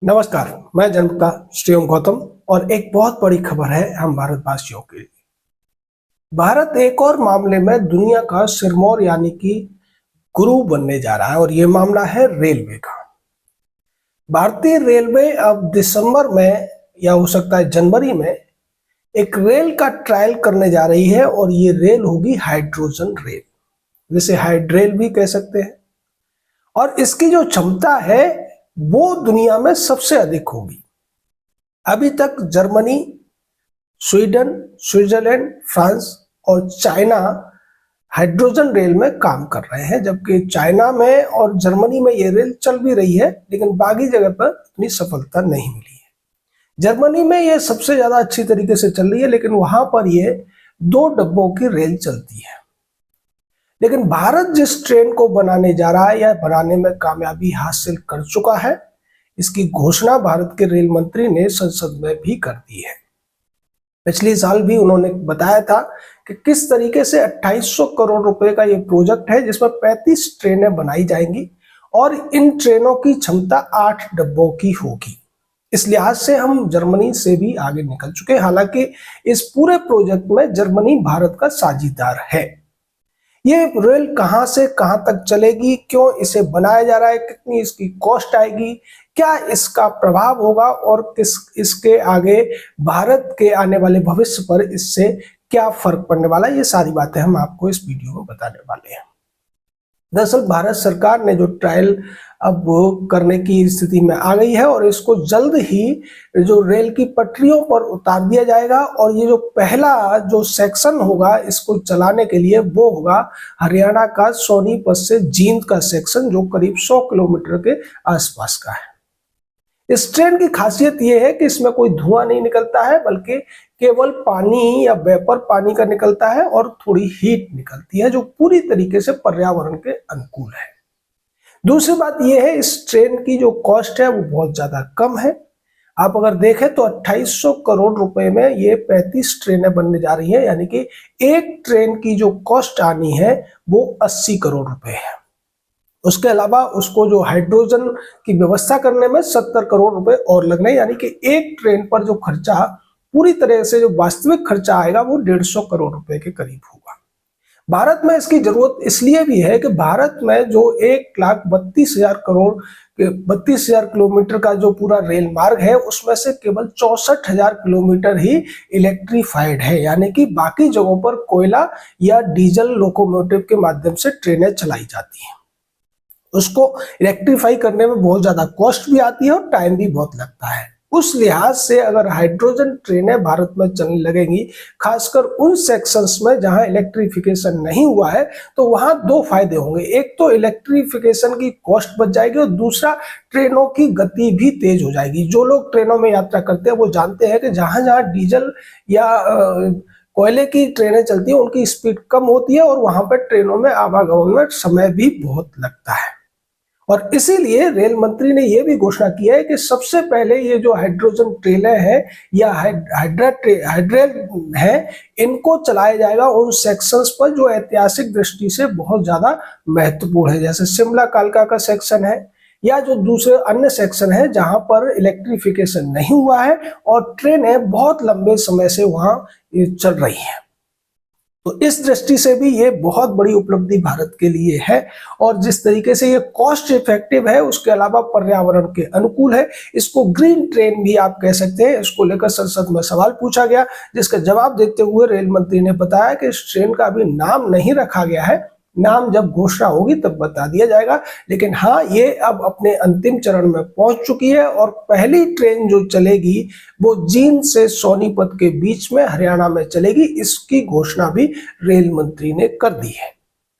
नमस्कार, मैं जन्मता श्री ओम गौतम और एक बहुत बड़ी खबर है हम भारतवासियों के लिए। भारत एक और मामले में दुनिया का सिरमौर यानी कि गुरु बनने जा रहा है और ये मामला है रेलवे का। भारतीय रेलवे अब दिसंबर में या हो सकता है जनवरी में एक रेल का ट्रायल करने जा रही है और ये रेल होगी हाइड्रोजन रेल, जिसे हाइड्रेल भी कह सकते हैं। और इसकी जो क्षमता है वो दुनिया में सबसे अधिक होगी। अभी तक जर्मनी, स्वीडन, स्विट्जरलैंड, फ्रांस और चाइना हाइड्रोजन रेल में काम कर रहे हैं, जबकि चाइना में और जर्मनी में ये रेल चल भी रही है, लेकिन बाकी जगह पर इतनी सफलता नहीं मिली है। जर्मनी में ये सबसे ज्यादा अच्छी तरीके से चल रही है, लेकिन वहां पर ये 2 डब्बों की रेल चलती है। लेकिन भारत जिस ट्रेन को बनाने जा रहा है या बनाने में कामयाबी हासिल कर चुका है, इसकी घोषणा भारत के रेल मंत्री ने संसद में भी कर दी है। पिछले साल भी उन्होंने बताया था कि किस तरीके से 2800 करोड़ रुपए का ये प्रोजेक्ट है, जिसमें 35 ट्रेनें बनाई जाएंगी और इन ट्रेनों की क्षमता 8 डब्बों की होगी। इस लिहाज से हम जर्मनी से भी आगे निकल चुके हैं। हालांकि इस पूरे प्रोजेक्ट में जर्मनी भारत का साझीदार है। ये रेल कहां से कहां तक चलेगी, क्यों इसे बनाया जा रहा है, कितनी इसकी कॉस्ट आएगी, क्या इसका प्रभाव होगा और किस इसके आगे भारत के आने वाले भविष्य पर इससे क्या फर्क पड़ने वाला है, ये सारी बातें हम आपको इस वीडियो में बताने वाले हैं। दरअसल भारत सरकार ने जो ट्रायल अब करने की स्थिति में आ गई है और इसको जल्द ही जो रेल की पटरियों पर उतार दिया जाएगा और ये जो पहला जो सेक्शन होगा इसको चलाने के लिए वो होगा हरियाणा का सोनीपत से जींद का सेक्शन, जो करीब 100 किलोमीटर के आसपास का है। इस ट्रेन की खासियत ये है कि इसमें कोई धुआं नहीं निकलता है, बल्कि केवल पानी या वेपर पानी का निकलता है और थोड़ी हीट निकलती है, जो पूरी तरीके से पर्यावरण के अनुकूल है। दूसरी बात यह है, इस ट्रेन की जो कॉस्ट है वो बहुत ज्यादा कम है। आप अगर देखें तो 2800 करोड़ रुपए में ये 35 ट्रेनें बनने जा रही हैं, यानी कि एक ट्रेन की जो कॉस्ट आनी है वो 80 करोड़ रुपए है। उसके अलावा उसको जो हाइड्रोजन की व्यवस्था करने में 70 करोड़ रुपए और लगने, यानी कि एक ट्रेन पर जो खर्चा पूरी तरह से जो वास्तविक खर्चा आएगा वो 150 करोड़ रुपए के करीब होगा। भारत में इसकी जरूरत इसलिए भी है कि भारत में जो 1,32,000 करोड़ 32,000 किलोमीटर का जो पूरा रेल मार्ग है उसमें से केवल 64,000 किलोमीटर ही इलेक्ट्रीफाइड है, यानी कि बाकी जगहों पर कोयला या डीजल लोकोमोटिव के माध्यम से ट्रेनें चलाई जाती हैं। उसको इलेक्ट्रीफाई करने में बहुत ज्यादा कॉस्ट भी आती है और टाइम भी बहुत लगता है। उस लिहाज से अगर हाइड्रोजन ट्रेनें भारत में चलने लगेंगी, खासकर उन सेक्शंस में जहां इलेक्ट्रिफिकेशन नहीं हुआ है, तो वहां 2 फायदे होंगे। एक तो इलेक्ट्रिफिकेशन की कॉस्ट बच जाएगी और दूसरा ट्रेनों की गति भी तेज हो जाएगी। जो लोग ट्रेनों में यात्रा करते हैं वो जानते हैं कि जहां जहां डीजल या कोयले की ट्रेनें चलती है उनकी स्पीड कम होती है और वहां पर ट्रेनों में आवागमन में समय भी बहुत लगता है। और इसीलिए रेल मंत्री ने यह भी घोषणा किया है कि सबसे पहले ये जो हाइड्रोजन ट्रेनें हैं या हाइड्रेल है, इनको चलाया जाएगा उन सेक्शंस पर जो ऐतिहासिक दृष्टि से बहुत ज्यादा महत्वपूर्ण है, जैसे शिमला कालका का सेक्शन है या जो दूसरे अन्य सेक्शन है जहां पर इलेक्ट्रिफिकेशन नहीं हुआ है और ट्रेनें बहुत लंबे समय से वहां चल रही हैं। तो इस दृष्टि से भी ये बहुत बड़ी उपलब्धि भारत के लिए है और जिस तरीके से ये कॉस्ट इफेक्टिव है, उसके अलावा पर्यावरण के अनुकूल है, इसको ग्रीन ट्रेन भी आप कह सकते हैं। इसको लेकर संसद में सवाल पूछा गया, जिसका जवाब देते हुए रेल मंत्री ने बताया कि इस ट्रेन का अभी नाम नहीं रखा गया है, नाम जब घोषणा होगी तब बता दिया जाएगा। लेकिन हाँ, ये अब अपने अंतिम चरण में पहुंच चुकी है और पहली ट्रेन जो चलेगी वो जींद से सोनीपत के बीच में हरियाणा में चलेगी। इसकी घोषणा भी रेल मंत्री ने कर दी है।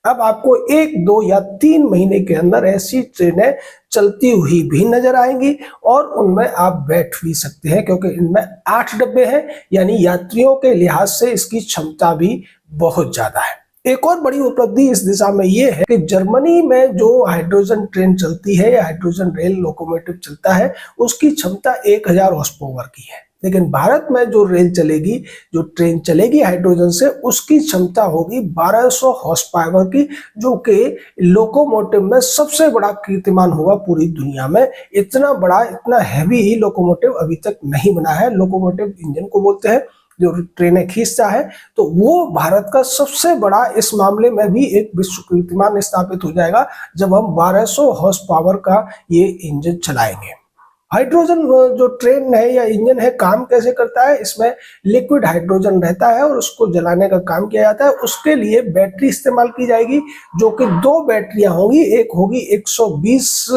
अब आपको 1, 2 या 3 महीने के अंदर ऐसी ट्रेनें चलती हुई भी नजर आएंगी और उनमें आप बैठ भी सकते हैं, क्योंकि इनमें 8 डब्बे हैं, यानी यात्रियों के लिहाज से इसकी क्षमता भी बहुत ज्यादा है। एक और बड़ी उपलब्धि इस दिशा में यह है कि जर्मनी में जो हाइड्रोजन ट्रेन चलती है या हाइड्रोजन रेल लोकोमोटिव चलता है, उसकी क्षमता 1000 हॉर्स पावर की है, लेकिन भारत में जो रेल चलेगी, जो ट्रेन चलेगी हाइड्रोजन से, उसकी क्षमता होगी 1200 हॉर्स पावर की, जो कि लोकोमोटिव में सबसे बड़ा कीर्तिमान होगा पूरी दुनिया में। इतना बड़ा, इतना हैवी ही लोकोमोटिव अभी तक नहीं बना है। लोकोमोटिव इंजन को बोलते हैं जो ट्रेनें खींचता है, तो वो भारत का सबसे बड़ा इस मामले में भी एक विश्व कीर्तिमान स्थापित हो जाएगा जब हम 1200 हॉर्स पावर का ये इंजन चलाएंगे। हाइड्रोजन जो ट्रेन है या इंजन है, काम कैसे करता है? इसमें लिक्विड हाइड्रोजन रहता है और उसको जलाने का काम किया जाता है। उसके लिए बैटरी इस्तेमाल की जाएगी, जो कि दो बैटरियां होंगी, एक होगी 120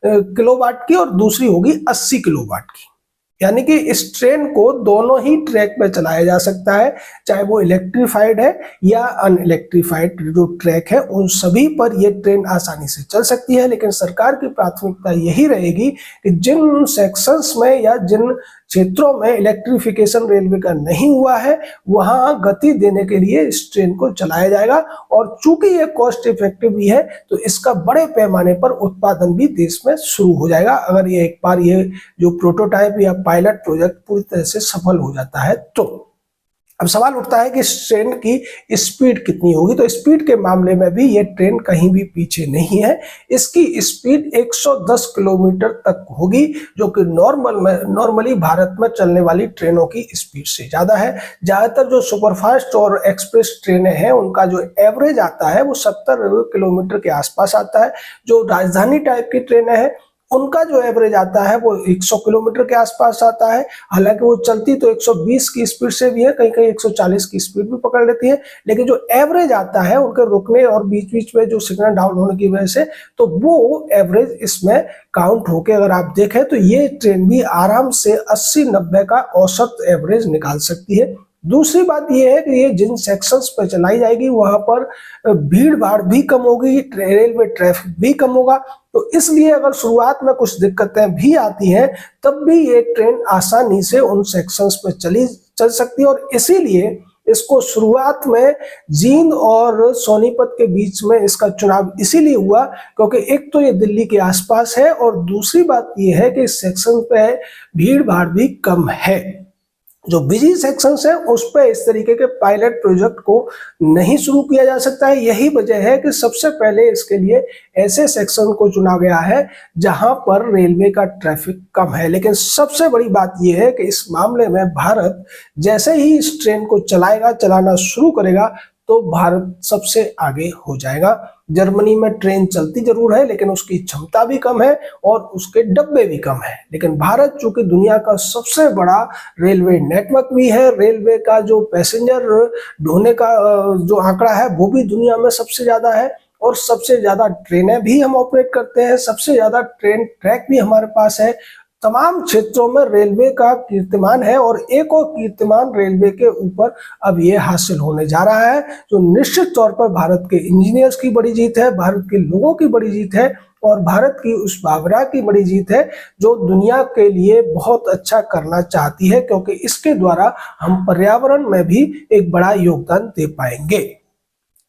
किलोवाट की और दूसरी होगी 80 किलोवाट की। यानी कि इस ट्रेन को दोनों ही ट्रैक पे चलाया जा सकता है, चाहे वो इलेक्ट्रीफाइड है या अनइलेक्ट्रीफाइड जो ट्रैक है, उन सभी पर ये ट्रेन आसानी से चल सकती है। लेकिन सरकार की प्राथमिकता यही रहेगी कि जिन सेक्शंस में या जिन क्षेत्रों में इलेक्ट्रिफिकेशन रेलवे का नहीं हुआ है, वहां गति देने के लिए इस ट्रेन को चलाया जाएगा। और चूंकि ये कॉस्ट इफेक्टिव भी है, तो इसका बड़े पैमाने पर उत्पादन भी देश में शुरू हो जाएगा, अगर ये एक बार ये जो प्रोटोटाइप या पायलट प्रोजेक्ट पूरी तरह से सफल हो जाता है तो। अब सवाल उठता है कि इस ट्रेन की स्पीड कितनी होगी? तो स्पीड के मामले में भी ये ट्रेन कहीं भी पीछे नहीं है। इसकी स्पीड 110 किलोमीटर तक होगी, जो कि नॉर्मली भारत में चलने वाली ट्रेनों की स्पीड से ज्यादा है। ज्यादातर जो सुपरफास्ट और एक्सप्रेस ट्रेनें हैं, उनका जो एवरेज आता है वो 70 किलोमीटर के आसपास आता है। जो राजधानी टाइप की ट्रेनें हैं, उनका जो एवरेज आता है वो 100 किलोमीटर के आसपास आता है। हालांकि वो चलती तो 120 की स्पीड से भी है, कहीं कहीं 140 की स्पीड भी पकड़ लेती है, लेकिन जो एवरेज आता है उनके रुकने और बीच बीच में जो सिग्नल डाउन होने की वजह से, तो वो एवरेज इसमें काउंट होके अगर आप देखें तो ये ट्रेन भी आराम से 80-90 का औसत एवरेज निकाल सकती है। दूसरी बात यह है कि ये जिन सेक्शंस पर चलाई जाएगी वहां पर भीड़ भाड़ भी कम होगी, रेल में ट्रैफिक भी कम होगा। तो इसलिए अगर शुरुआत में कुछ दिक्कतें भी आती हैं, तब भी ये ट्रेन आसानी से उन सेक्शंस पर चल सकती है। और इसीलिए इसको शुरुआत में जींद और सोनीपत के बीच में इसका चुनाव इसीलिए हुआ क्योंकि एक तो ये दिल्ली के आसपास है और दूसरी बात ये है कि इस सेक्शन पे भीड़ भाड़ भी कम है। जो बिजी सेक्शंस है उस पर इस तरीके के पायलट प्रोजेक्ट को नहीं शुरू किया जा सकता है। यही वजह है कि सबसे पहले इसके लिए ऐसे सेक्शन को चुना गया है जहां पर रेलवे का ट्रैफिक कम है। लेकिन सबसे बड़ी बात यह है कि इस मामले में भारत जैसे ही इस ट्रेन को चलाना शुरू करेगा तो भारत सबसे आगे हो जाएगा। जर्मनी में ट्रेन चलती जरूर है, लेकिन उसकी क्षमता भी कम है और उसके डब्बे भी कम है। लेकिन भारत चूंकि दुनिया का सबसे बड़ा रेलवे नेटवर्क भी है, रेलवे का जो पैसेंजर ढोने का जो आंकड़ा है वो भी दुनिया में सबसे ज्यादा है, और सबसे ज्यादा ट्रेनें भी हम ऑपरेट करते हैं, सबसे ज्यादा ट्रेन ट्रैक भी हमारे पास है। तमाम क्षेत्रों में रेलवे का कीर्तिमान है और एक और कीर्तिमान रेलवे के ऊपर अब ये हासिल होने जा रहा है, जो निश्चित तौर पर भारत के इंजीनियर्स की बड़ी जीत है, भारत के लोगों की बड़ी जीत है और भारत की उस भावना की बड़ी जीत है जो दुनिया के लिए बहुत अच्छा करना चाहती है, क्योंकि इसके द्वारा हम पर्यावरण में भी एक बड़ा योगदान दे पाएंगे।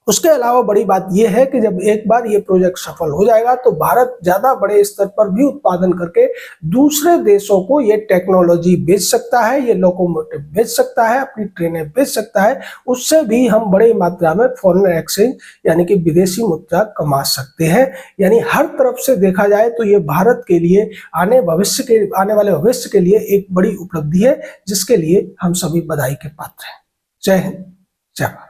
उसके अलावा बड़ी बात यह है कि जब एक बार ये प्रोजेक्ट सफल हो जाएगा तो भारत ज्यादा बड़े स्तर पर भी उत्पादन करके दूसरे देशों को ये टेक्नोलॉजी बेच सकता है, ये लोकोमोटिव बेच सकता है, अपनी ट्रेनें बेच सकता है। उससे भी हम बड़ी मात्रा में फॉरेन एक्सचेंज यानी कि विदेशी मुद्रा कमा सकते हैं। यानी हर तरफ से देखा जाए तो ये भारत के लिए आने वाले भविष्य के लिए एक बड़ी उपलब्धि है, जिसके लिए हम सभी बधाई के पात्र हैं। जय हिंद, जय भारत।